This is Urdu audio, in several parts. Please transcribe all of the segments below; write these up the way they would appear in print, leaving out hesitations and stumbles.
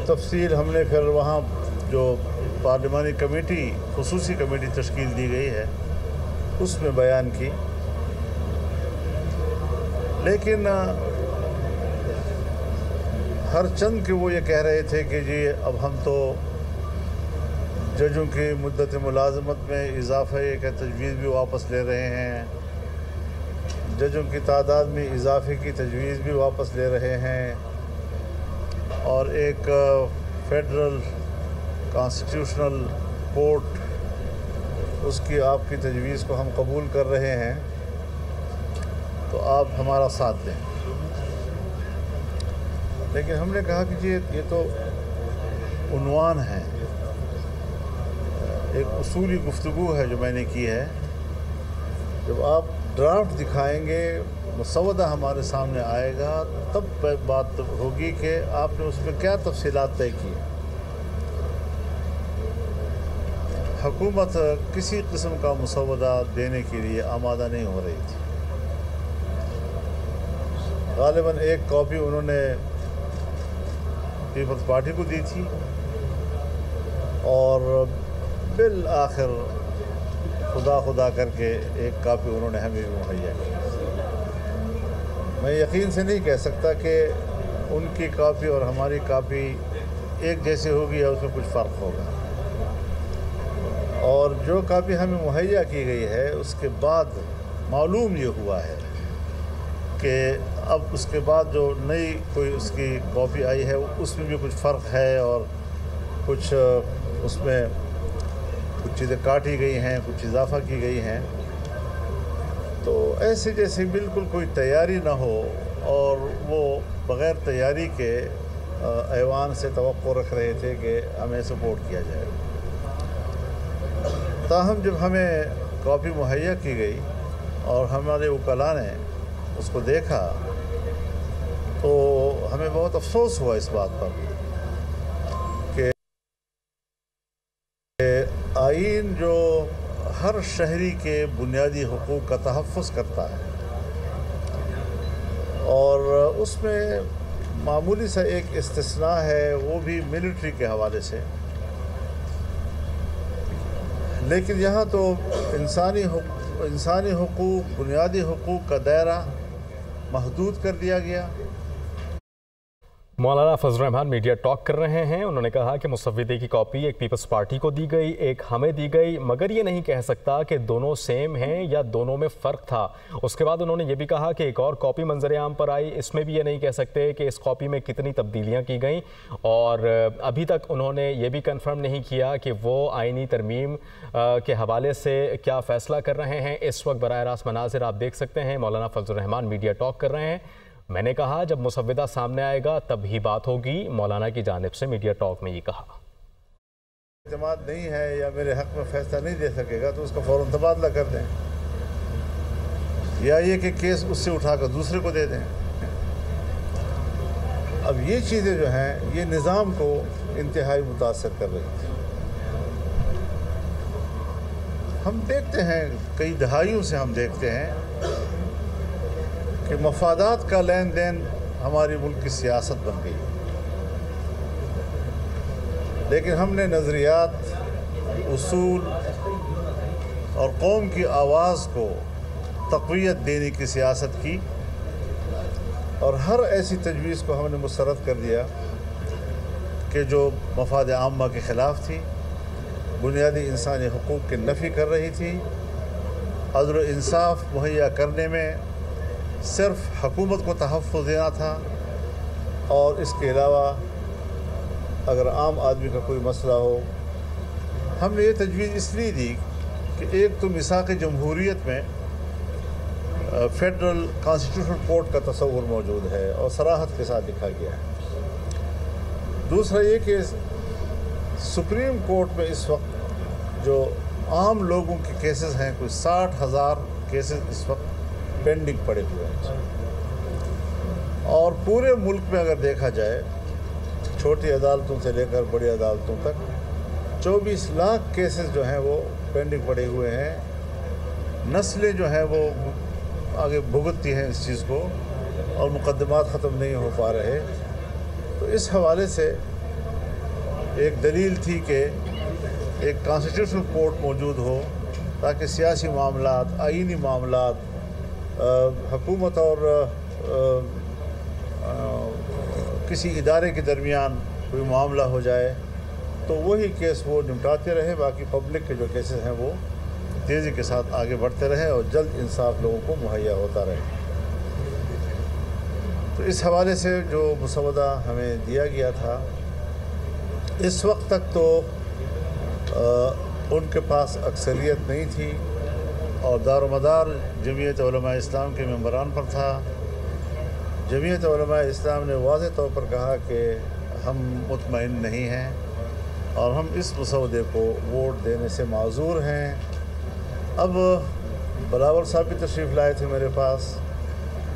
تفصیل ہم نے پھر وہاں جو پارلیمانی کمیٹی خصوصی کمیٹی تشکیل دی گئی ہے اس میں بیان کی، لیکن ہر چند کے وہ یہ کہہ رہے تھے کہ جی اب ہم تو ججوں کی مدت ملازمت میں اضافے کا تجویز بھی واپس لے رہے ہیں، ججوں کی تعداد میں اضافے کی تجویز بھی واپس لے رہے ہیں، اور ایک فیڈرل کانسٹیٹیوشنل کورٹ اس کی آپ کی تجویز کو ہم قبول کر رہے ہیں، تو آپ ہمارا ساتھ دیں۔ لیکن ہم نے کہا کہ جی یہ تو عنوان ہے، ایک اصولی گفتگو ہے جو میں نے کی ہے، جب آپ ڈرافٹ دکھائیں گے، مسودہ ہمارے سامنے آئے گا، تب بات ہوگی کہ آپ نے اس میں کیا تفصیلات طے کی۔ حکومت کسی قسم کا مسودہ دینے کے لیے آمادہ نہیں ہو رہی تھی۔ غالباً ایک کاپی انہوں نے پیپلز پارٹی کو دی تھی، اور بالآخر خدا کر کے ایک کاپی انہوں نے ہمیں بھی مہیا کی۔ میں یقین سے نہیں کہہ سکتا کہ ان کی کاپی اور ہماری کاپی ایک جیسے ہوگی یا اس میں کچھ فرق ہوگا، اور جو کاپی ہمیں مہیا کی گئی ہے اس کے بعد معلوم یہ ہوا ہے کہ اب اس کے بعد جو نئی کوئی اس کی کاپی آئی ہے اس میں بھی کچھ فرق ہے، اور کچھ اس میں کچھ چیزیں کاٹی گئی ہیں، کچھ اضافہ کی گئی ہیں، تو ایسے جیسے بالکل کوئی تیاری نہ ہو، اور وہ بغیر تیاری کے ایوان سے توقع رکھ رہے تھے کہ ہمیں سپورٹ کیا جائے۔ تاہم جب ہمیں کاپی مہیا کی گئی اور ہمارے وکلاء نے اس کو دیکھا تو ہمیں بہت افسوس ہوا اس بات پر کہ آئین جو ہر شہری کے بنیادی حقوق کا تحفظ کرتا ہے، اور اس میں معمولی سا ایک استثناء ہے، وہ بھی ملٹری کے حوالے سے، لیکن یہاں تو انسانی حقوق، بنیادی حقوق کا دائرہ محدود کر دیا گیا۔ مولانا فضل الرحمان میڈیا ٹاک کر رہے ہیں۔ انہوں نے کہا کہ مسودے کی کاپی ایک پیپلز پارٹی کو دی گئی، ایک ہمیں دی گئی، مگر یہ نہیں کہہ سکتا کہ دونوں سیم ہیں یا دونوں میں فرق تھا۔ اس کے بعد انہوں نے یہ بھی کہا کہ ایک اور کاپی منظر عام پر آئی، اس میں بھی یہ نہیں کہہ سکتے کہ اس کاپی میں کتنی تبدیلیاں کی گئیں، اور ابھی تک انہوں نے یہ بھی کنفرم نہیں کیا کہ وہ آئینی ترمیم کے حوالے سے کیا فیصلہ کر رہے ہیں۔ اس وقت براہ راست مناظر آپ دیکھ سکتے ہیں، مولانا فضل الرحمان میڈیا ٹاک کر رہے ہیں۔ میں نے کہا جب مسودہ سامنے آئے گا تب ہی بات ہوگی، مولانا کی جانب سے میڈیا ٹاک میں یہ کہا۔ اعتماد نہیں ہے یا میرے حق میں فیصلہ نہیں دے سکے گا تو اس کا فوراً تبادلہ کر دیں، یا یہ کہ کیس اس سے اٹھا کر دوسرے کو دے دیں۔ اب یہ چیزیں جو ہیں یہ نظام کو انتہائی متاثر کر رہی تھی۔ ہم دیکھتے ہیں، کئی دہائیوں سے ہم دیکھتے ہیں کہ مفادات کا لین دین ہماری ملک کی سیاست بن گئی، لیکن ہم نے نظریات، اصول اور قوم کی آواز کو تقویت دینے کی سیاست کی، اور ہر ایسی تجویز کو ہم نے مسترد کر دیا کہ جو مفاد عامہ کے خلاف تھی، بنیادی انسانی حقوق کی نفی کر رہی تھی، عدل و انصاف مہیا کرنے میں صرف حکومت کو تحفظ دینا تھا، اور اس کے علاوہ اگر عام آدمی کا کوئی مسئلہ ہو۔ ہم نے یہ تجویز اس لیے دی کہ ایک تو میثاق جمہوریت میں فیڈرل کانسٹیٹیوشنل کورٹ کا تصور موجود ہے اور صراحت کے ساتھ لکھا گیا ہے۔ دوسرا یہ کہ سپریم کورٹ میں اس وقت جو عام لوگوں کے کیسز ہیں، کوئی 60,000 کیسز اس وقت پینڈنگ پڑے ہوئے ہیں، اور پورے ملک میں اگر دیکھا جائے چھوٹی عدالتوں سے لے کر بڑی عدالتوں تک 24 لاکھ کیسز جو ہیں وہ پینڈنگ پڑے ہوئے ہیں۔ نسلیں جو ہیں وہ آگے بھگتتی ہیں اس چیز کو، اور مقدمات ختم نہیں ہو پا رہے۔ تو اس حوالے سے ایک دلیل تھی کہ ایک کانسٹیٹیوشنل کورٹ موجود ہو تاکہ سیاسی معاملات، آئینی معاملات، حکومت اور کسی ادارے کے درمیان کوئی معاملہ ہو جائے تو وہی کیس وہ نمٹاتے رہے، باقی پبلک کے جو کیسز ہیں وہ تیزی کے ساتھ آگے بڑھتے رہے اور جلد انصاف لوگوں کو مہیا ہوتا رہے۔ تو اس حوالے سے جو مسودہ ہمیں دیا گیا تھا، اس وقت تک تو ان کے پاس اکثریت نہیں تھی اور دار و مدار جمعیت علماء اسلام کے ممبران پر تھا۔ جمعیت علماء اسلام نے واضح طور پر کہا کہ ہم مطمئن نہیں ہیں اور ہم اس مسودے کو ووٹ دینے سے معذور ہیں۔ اب بلاول صاحب بھی تشریف لائے تھے میرے پاس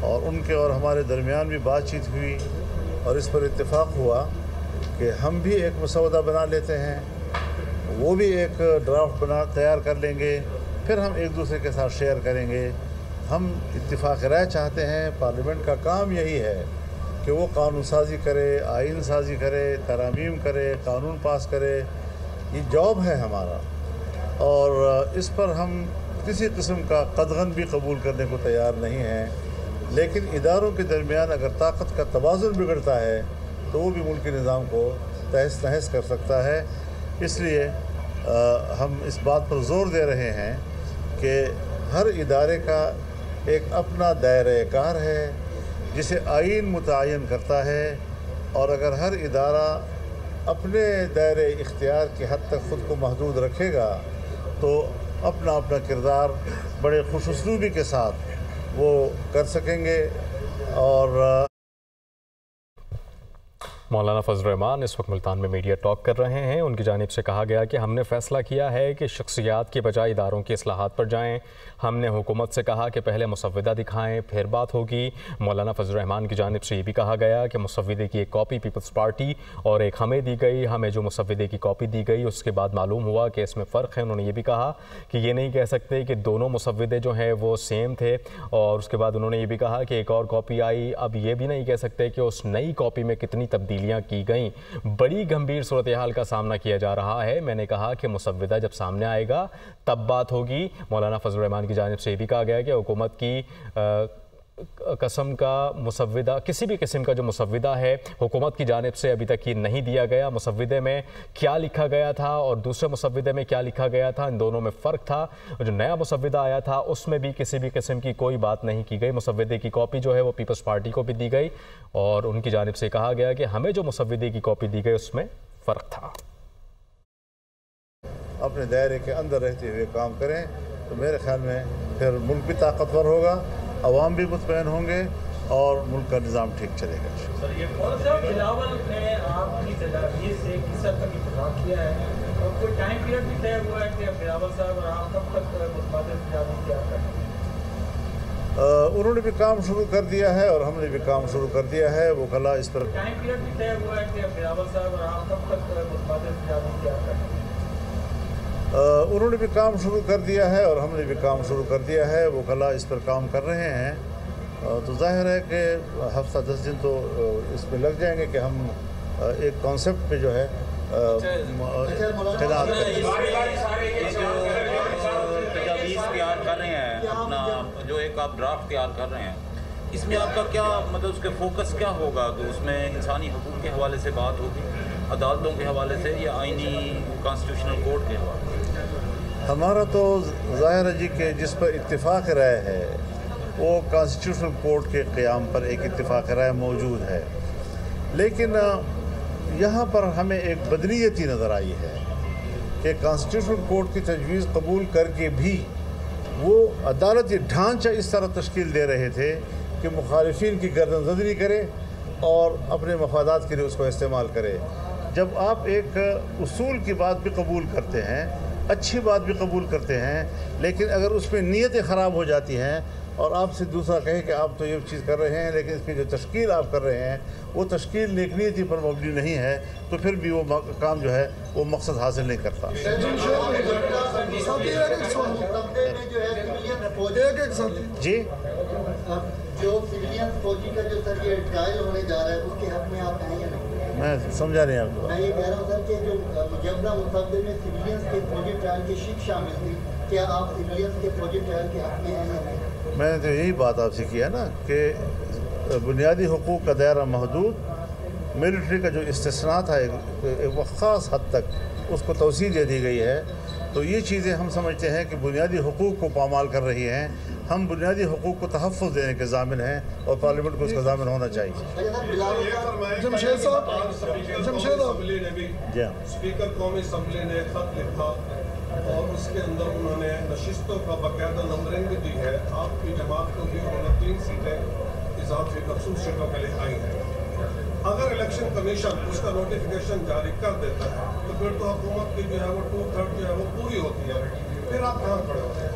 اور ان کے اور ہمارے درمیان بھی بات چیت ہوئی اور اس پر اتفاق ہوا کہ ہم بھی ایک مسودہ بنا لیتے ہیں، وہ بھی ایک ڈرافٹ تیار کر لیں گے، پھر ہم ایک دوسرے کے ساتھ شیئر کریں گے۔ ہم اتفاق رائے چاہتے ہیں، پارلیمنٹ کا کام یہی ہے کہ وہ قانون سازی کرے، آئین سازی کرے، ترامیم کرے، قانون پاس کرے، یہ جاب ہے ہمارا، اور اس پر ہم کسی قسم کا قدغن بھی قبول کرنے کو تیار نہیں ہیں۔ لیکن اداروں کے درمیان اگر طاقت کا توازن بگڑتا ہے تو وہ بھی ملکی نظام کو تہس نہس کر سکتا ہے۔ اس لیے ہم اس بات پر زور دے رہے ہیں کہ ہر ادارے کا ایک اپنا دائرۂ کار ہے جسے آئین متعین کرتا ہے، اور اگر ہر ادارہ اپنے دائرۂ اختیار کی حد تک خود کو محدود رکھے گا تو اپنا اپنا کردار بڑے خوش اسلوبی کے ساتھ وہ کر سکیں گے۔ اور مولانا فضل الرحمان اس وقت ملتان میں میڈیا ٹاک کر رہے ہیں۔ ان کی جانب سے کہا گیا کہ ہم نے فیصلہ کیا ہے کہ شخصیات کے بجائے اداروں کی اصلاحات پر جائیں۔ ہم نے حکومت سے کہا کہ پہلے مسودہ دکھائیں پھر بات ہوگی۔ مولانا فضل الرحمان کی جانب سے یہ بھی کہا گیا کہ مسودے کی ایک کاپی پیپلز پارٹی اور ایک ہمیں دی گئی، ہمیں جو مسودے کی کاپی دی گئی اس کے بعد معلوم ہوا کہ اس میں فرق ہے۔ انہوں نے یہ بھی کہا کہ یہ نہیں کہہ سکتے کہ دونوں مسودے جو ہیں وہ سیم تھے، اور اس کے بعد انہوں نے یہ بھی کہا کہ ایک اور کاپی آئی، اب یہ بھی نہیں کہہ سکتے کہ اس نئی کاپی میں کتنی تبدیلیاں کی گئیں۔ بڑی گمبھیر صورتحال کا سامنا کیا جا رہا ہے۔ میں نے کہا کہ مسودہ جب سامنے آئے گا تب بات ہوگی۔ مولانا فضل الرحمان کی جانب سے یہ بھی کہا گیا کہ حکومت کی قسم کا مسودہ، کسی بھی قسم کا جو مسودہ ہے حکومت کی جانب سے ابھی تک یہ نہیں دیا گیا۔ مسودے میں کیا لکھا گیا تھا اور دوسرے مسودے میں کیا لکھا گیا تھا، ان دونوں میں فرق تھا۔ جو نیا مسودہ آیا تھا اس میں بھی کسی بھی قسم کی کوئی بات نہیں کی گئی۔ مسودے کی کاپی جو ہے وہ پیپلز پارٹی کو بھی دی گئی اور ان کی جانب سے کہا گیا کہ ہمیں جو مسودے کی کاپی دی گئی اس میں فرق تھا۔ اپنے دائرے کے اندر رہتے ہوئے کام کریں تو میرے خیال میں پھر ملک بھی طاقتور ہوگا، عوام بھی مطمئن ہوں گے اور ملک کا نظام ٹھیک چلے گا۔ سر یہ بلاول نے آپ کی تجاویز سے کس حد تک اتفاق کیا ہے اور کوئی ٹائم پیریڈ بھی طے ہوا ہے کہ بلاول صاحب اور آپ کب تک متبادل تجاویز کیا کریں؟ انہوں نے بھی کام شروع کر دیا ہے اور ہم نے بھی کام شروع کر دیا ہے۔ وہ کلا اس پر ٹائم پیریڈ بھی طے ہوا ہے کہ بلاول صاحب اور آپ کب تک متبادل تجاویز کیا کریں؟ انہوں نے بھی کام شروع کر دیا ہے اور ہم نے بھی کام شروع کر دیا ہے۔ وہ کلا اس پر کام کر رہے ہیں، تو ظاہر ہے کہ ہفتہ 10 دن تو اس میں لگ جائیں گے کہ ہم ایک کانسیپٹ پہ جو ہے تجاویز تیار کر رہے ہیں، اپنا جو ایک آپ ڈرافٹ تیار کر رہے ہیں، اس میں آپ کا کیا مطلب اس کے فوکس کیا ہوگا کہ اس میں انسانی حقوق کے حوالے سے بات ہوگی، عدالتوں کے حوالے سے، یا آئینی کانسٹیٹیوشنل کورٹ کے حوالے سے؟ ہمارا تو ظاہر ہے جی کہ جس پر اتفاق رائے ہے وہ کانسٹیٹیوشنل کورٹ کے قیام پر ایک اتفاق رائے موجود ہے، لیکن یہاں پر ہمیں ایک بدنیتی نظر آئی ہے کہ کانسٹیٹیوشنل کورٹ کی تجویز قبول کر کے بھی وہ عدالتی ڈھانچہ اس طرح تشکیل دے رہے تھے کہ مخالفین کی گردن زدری کرے اور اپنے مفادات کے لیے اس کو استعمال کرے۔ جب آپ ایک اصول کی بات بھی قبول کرتے ہیں، اچھی بات بھی قبول کرتے ہیں، لیکن اگر اس میں نیتیں خراب ہو جاتی ہیں اور آپ سے دوسرا کہے کہ آپ تو یہ چیز کر رہے ہیں لیکن اس کی جو تشکیل آپ کر رہے ہیں وہ تشکیل نیک نیتی پر مبنی نہیں ہے، تو پھر بھی وہ کام جو ہے وہ مقصد حاصل نہیں کرتا۔ جی جو سویلین فوجی کا جو سر یہ ٹرائل ہونے جا رہا ہے اس کے حق میں آپ ہیں یا نہیں؟ میں سمجھا نہیں آپ کو. میں یہ کہہ رہا ہوں سر کہ جو مجبرہ مصدر میں سویلینس کے فوجی ٹرائل کی شک شامل تھی, کیا آپ سویلینس کے فوجی ٹرائل کے حق میں ہیں؟ میں نے تو یہی بات آپ سے کیا نا کہ بنیادی حقوق کا دائرہ محدود, ملٹری کا جو استثناء تھا ایک خاص حد تک اس کو توسیع دے دی گئی ہے. تو یہ چیزیں ہم سمجھتے ہیں کہ بنیادی حقوق کو پامال کر رہی ہیں. ہم بنیادی حقوق کو تحفظ دینے کے ضامن ہیں اور پارلیمنٹ کو اس کا ضامن ہونا چاہیے. جمشید صاحب جی ہاں, اسپیکر قومی اسمبلی نے خط لکھا اور اس کے اندر انہوں نے نشستوں کا باقاعدہ نمبرنگ بھی دی ہے. آپ کی جماعت کو بھی انہوں نے 3 سیٹیں اضافی مخصوص سیٹوں کے لیے آئی ہیں. اگر الیکشن کمیشن اس کا نوٹیفیکیشن جاری کر دیتا ہے تو پھر تو حکومت کی جو ہے وہ 2/3 جو ہے وہ پوری ہوتی ہے. پھر آپ کہاں کھڑے ہوتے ہیں؟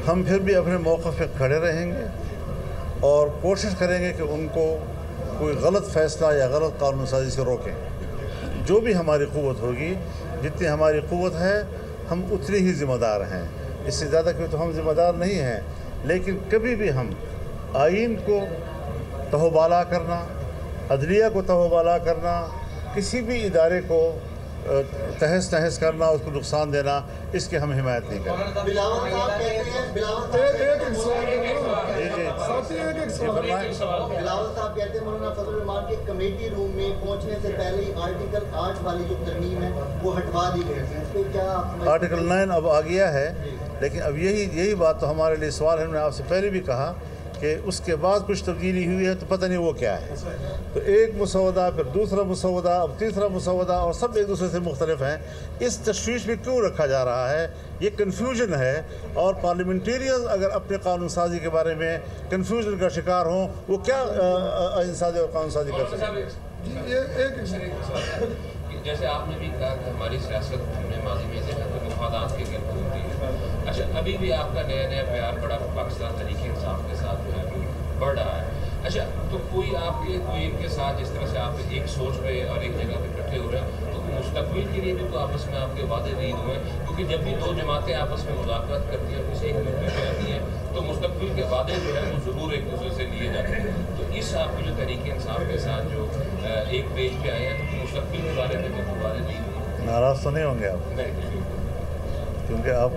ہم پھر بھی اپنے موقف پہ کھڑے رہیں گے اور کوشش کریں گے کہ ان کو کوئی غلط فیصلہ یا غلط قانون سازی سے روکیں. جو بھی ہماری قوت ہوگی, جتنی ہماری قوت ہے ہم اتنے ہی ذمہ دار ہیں. اس سے زیادہ کہ تو ہم ذمہ دار نہیں ہیں. لیکن کبھی بھی ہم آئین کو تہوبالا کرنا, عدلیہ کو تہوبالا کرنا, کسی بھی ادارے کو تہس نہس کرنا, اس کو نقصان دینا, اس کی ہم حمایت نہیں کریں. بلاول صاحب کہتے ہیں بلاول صاحب کہتے ہیں مولانا فضل الرحمان کے کمیٹی روم میں پہنچنے سے پہلے ہی آرٹیکل 8 والی جو ترمیم ہے وہ ہٹوا دی گئی ہے. اس پہ کیا آرٹیکل 9 اب آ گیا ہے, لیکن اب یہی بات تو ہمارے لیے سوال ہے. ہم نے آپ سے پہلے بھی کہا کہ اس کے بعد کچھ تبدیلی ہوئی ہے تو پتہ نہیں وہ کیا ہے. تو ایک مسودہ, پھر دوسرا مسودہ, اب تیسرا مسودہ, اور سب ایک دوسرے سے مختلف ہیں. اس تشویش میں کیوں رکھا جا رہا ہے؟ یہ کنفیوژن ہے. اور پارلیمنٹیرینز اگر اپنے قانون سازی کے بارے میں کنفیوژن کا شکار ہوں, وہ کیا آئین سازی اور قانون سازی کر سکتے ہیں؟ جیسے آپ نے بھی کہا کہ ہماری سیاست ہم نے ماضی میں دیکھا تو مفادات کے گرد ہوتی ہے. اچھا, ابھی بھی آپ کا نیا پیار بڑا پاکستان تحریک انصاف کے ساتھ جو ہے وہ بڑھ رہا ہے. اچھا, تو کوئی آپ کے کوئی ان کے ساتھ جس طرح سے آپ ایک سوچ پہ اور ایک جگہ پہ اکٹھے ہو رہے ہیں, تو مستقبل کے لیے بھی تو آپس میں آپ کے وعدے نہیں ہوئے ہیں؟ کیونکہ جب بھی 2 جماعتیں آپس میں مذاکرات کرتی ہیں, کسی ایک ملک پہ آتی ہیں, تو مستقبل کے وعدے جو ہے وہ ضرور ایک دوسرے سے لیے جاتے ہیں. تو اس آپ کی جو تحریک انصاف کے ساتھ جو ایک پیج پہ آئے ہیں, تو مستقبل کے بارے میں جو وعدے نہیں ہوئے, ناراض تو نہیں ہوں گے آپ؟ کیونکہ آپ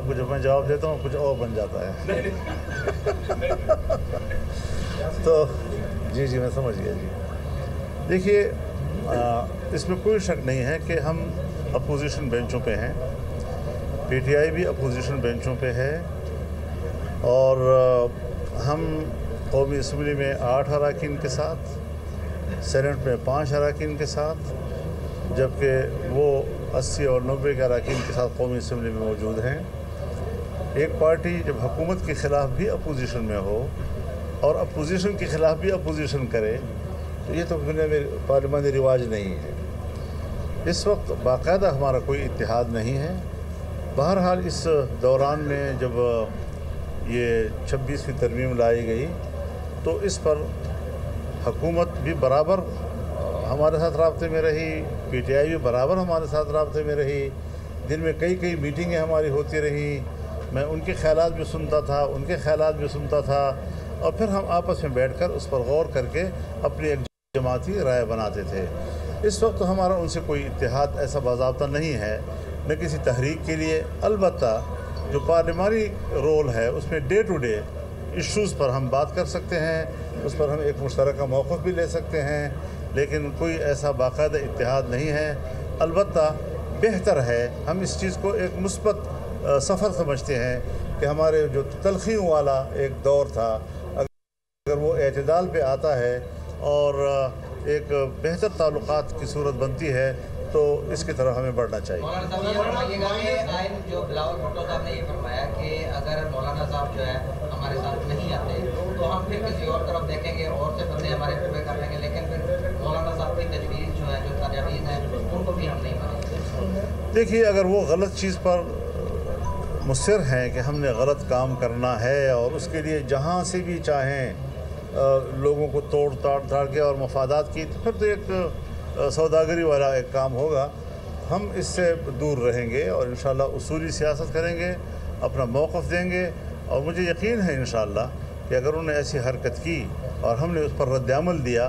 کو جب میں جواب دیتا ہوں کچھ اور بن جاتا ہے. تو جی میں سمجھ گیا. جی دیکھیے, اس میں کوئی شک نہیں ہے کہ ہم اپوزیشن بینچوں پہ ہیں. پی ٹی آئی بھی اپوزیشن بینچوں پہ ہے, اور ہم قومی اسمبلی میں 8 اراکین کے ساتھ, سینٹ میں 5 اراکین کے ساتھ, جبکہ وہ 80 اور 90 کے اراکین کے ساتھ قومی اسمبلی میں موجود ہیں. ایک پارٹی جب حکومت کے خلاف بھی اپوزیشن میں ہو اور اپوزیشن کے خلاف بھی اپوزیشن کرے, تو یہ تو پارلیمانی رواج نہیں ہے. اس وقت باقاعدہ ہمارا کوئی اتحاد نہیں ہے. بہرحال اس دوران میں جب یہ 26ویں ترمیم لائی گئی تو اس پر حکومت بھی برابر ہمارے ساتھ رابطے میں رہی, پی ٹی آئی بھی برابر ہمارے ساتھ رابطے میں رہی. دن میں کئی میٹنگیں ہماری ہوتی رہیں. میں ان کے خیالات بھی سنتا تھا, ان کے خیالات بھی سنتا تھا, اور پھر ہم آپس میں بیٹھ کر اس پر غور کر کے اپنی ایک جماعتی رائے بناتے تھے. اس وقت ہمارا ان سے کوئی اتحاد ایسا باضابطہ نہیں ہے, نہ کسی تحریک کے لیے. البتہ جو پارلیمانی رول ہے اس میں ڈے ٹو ڈے ایشوز پر ہم بات کر سکتے ہیں, اس پر ہم ایک مشترکہ موقف بھی لے سکتے ہیں, لیکن کوئی ایسا باقاعدہ اتحاد نہیں ہے. البتہ بہتر ہے, ہم اس چیز کو ایک مثبت سفر سمجھتے ہیں کہ ہمارے جو تلخیوں والا ایک دور تھا, اگر وہ اعتدال پہ آتا ہے اور ایک بہتر تعلقات کی صورت بنتی ہے, تو اس کی طرف ہمیں بڑھنا چاہیے. مولانا صاحب یہ فرمائیے گا کہ آئین جو بلاول بھٹو صاحب نے یہ فرمایا کہ اگر مولانا صاحب جو ہے ہمارے ساتھ نہیں آتے تو ہم پھر کسی اور طرف دیکھیں گے, اور سے بندے ہمارے پہ کر لیں گے, لیکن پھر مولانا صاحب کی تجویز جو ہے, جو تجاویز ہیں, ان کو بھی ہم نہیں مانیں گے. دیکھیے, اگر وہ غلط چیز پر مصر ہیں کہ ہم نے غلط کام کرنا ہے, اور اس کے لیے جہاں سے بھی چاہیں لوگوں کو توڑ تاڑ کے اور مفادات کی, تو پھر تو ایک سوداگری والا ایک کام ہوگا. ہم اس سے دور رہیں گے اور انشاءاللہ اصولی سیاست کریں گے, اپنا موقف دیں گے. اور مجھے یقین ہے انشاءاللہ کہ اگر انہوں نے ایسی حرکت کی اور ہم نے اس پر رد عمل دیا,